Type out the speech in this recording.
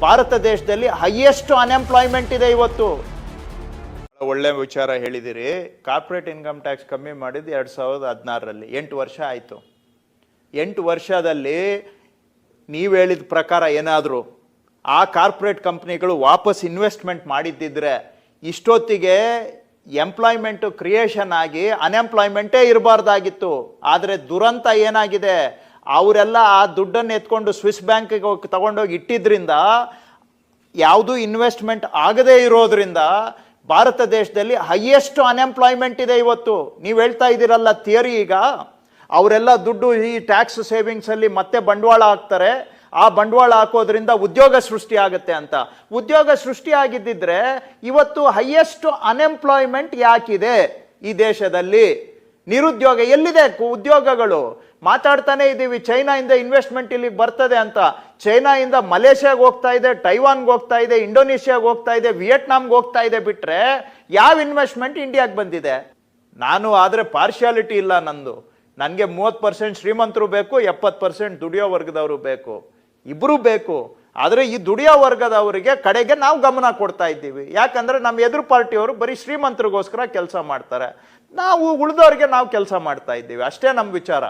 ಭಾರತ ದೇಶದಲ್ಲಿ highest unemployment ಇದೆ ಇವತ್ತು. ಒಳ್ಳೆ ವಿಚಾರ ಹೇಳಿದಿರಿ. ಕಾರ್ಪೊರೇಟ್ ಇನ್ಕಮ್ ಟ್ಯಾಕ್ಸ್ ಕಮ್ಮಿ ಮಾಡಿದ್ದು 2016ರಲ್ಲಿ, 8 ವರ್ಷ ಆಯಿತು. 8 ವರ್ಷದಲ್ಲಿ ನೀವು ಹೇಳಿದ ಪ್ರಕಾರ ಏನಾದರೂ ಆ ಕಾರ್ಪೊರೇಟ್ ಕಂಪ್ನಿಗಳು ವಾಪಸ್ ಇನ್ವೆಸ್ಟ್ಮೆಂಟ್ ಮಾಡಿದ್ದಿದ್ರೆ ಇಷ್ಟೊತ್ತಿಗೆ ಎಂಪ್ಲಾಯ್ಮೆಂಟು ಕ್ರಿಯೇಷನ್ ಆಗಿ ಅನ್ಎಂಪ್ಲಾಯ್ಮೆಂಟೇ ಇರಬಾರ್ದಾಗಿತ್ತು. ಆದರೆ ದುರಂತ ಏನಾಗಿದೆ, ಅವರೆಲ್ಲ ಆ ದುಡ್ಡನ್ನು ಎತ್ಕೊಂಡು ಸ್ವಿಸ್ ಬ್ಯಾಂಕಿಗೆ ಹೋಗಿ ತಗೊಂಡೋಗಿ ಇಟ್ಟಿದ್ರಿಂದ, ಯಾವುದೂ ಇನ್ವೆಸ್ಟ್ಮೆಂಟ್ ಆಗದೇ ಇರೋದ್ರಿಂದ ಭಾರತ ದೇಶದಲ್ಲಿ ಹೈಯೆಸ್ಟ್ ಅನ್ಎಂಪ್ಲಾಯ್ಮೆಂಟ್ ಇದೆ ಇವತ್ತು. ನೀವು ಹೇಳ್ತಾ ಇದ್ದೀರಲ್ಲ ಥಿಯರಿ, ಈಗ ಅವರೆಲ್ಲ ದುಡ್ಡು ಈ ಟ್ಯಾಕ್ಸ್ ಸೇವಿಂಗ್ಸಲ್ಲಿ ಮತ್ತೆ ಬಂಡವಾಳ ಹಾಕ್ತಾರೆ, ಆ ಬಂಡವಾಳ ಹಾಕೋದ್ರಿಂದ ಉದ್ಯೋಗ ಸೃಷ್ಟಿ ಆಗುತ್ತೆ ಅಂತ. ಉದ್ಯೋಗ ಸೃಷ್ಟಿ ಆಗಿದ್ದಿದ್ರೆ ಇವತ್ತು ಹೈಯೆಸ್ಟ್ ಅನ್ಎಂಪ್ಲಾಯ್ಮೆಂಟ್ ಯಾಕಿದೆ ಈ ದೇಶದಲ್ಲಿ? ನಿರುದ್ಯೋಗ ಎಲ್ಲಿದೆ? ಉದ್ಯೋಗಗಳು ಮಾತಾಡ್ತಾನೆ ಇದ್ದೀವಿ, ಚೈನಾಯಿಂದ ಇನ್ವೆಸ್ಟ್ಮೆಂಟ್ ಇಲ್ಲಿಗೆ ಬರ್ತದೆ ಅಂತ. ಚೈನಾಯಿಂದ ಮಲೇಷ್ಯಾಗೆ ಹೋಗ್ತಾ ಇದೆ, ಟೈವಾನ್ಗೆ ಹೋಗ್ತಾ ಇದೆ, ಇಂಡೋನೇಷ್ಯಾಗೆ ಹೋಗ್ತಾ ಇದೆ, ವಿಯೆಟ್ನಾಮ್ಗೆ ಹೋಗ್ತಾ ಇದೆ, ಬಿಟ್ಟರೆ ಯಾವ ಇನ್ವೆಸ್ಟ್ಮೆಂಟ್ ಇಂಡಿಯಾಗೆ ಬಂದಿದೆ? ನಾನು ಆದರೆ ಪಾರ್ಶಿಯಾಲಿಟಿ ಇಲ್ಲ ನಂದು. ನನಗೆ 30% ಶ್ರೀಮಂತರು ಬೇಕು, 70% ದುಡಿಯೋ ವರ್ಗದವರು ಬೇಕು, ಇಬ್ಬರೂ ಬೇಕು. ಆದರೆ ಈ ದುಡಿಯೋ ವರ್ಗದವರಿಗೆ ಕಡೆಗೆ ನಾವು ಗಮನ ಕೊಡ್ತಾ ಇದ್ದೀವಿ. ಯಾಕಂದರೆ ನಮ್ಮ ಎದುರು ಪಾರ್ಟಿಯವರು ಬರೀ ಶ್ರೀಮಂತರಿಗೋಸ್ಕರ ಕೆಲಸ ಮಾಡ್ತಾರೆ, ನಾವು ಉಳಿದವ್ರಿಗೆ ನಾವು ಕೆಲಸ ಮಾಡ್ತಾ ಇದ್ದೀವಿ. ಅಷ್ಟೇ ನಮ್ಮ ವಿಚಾರ.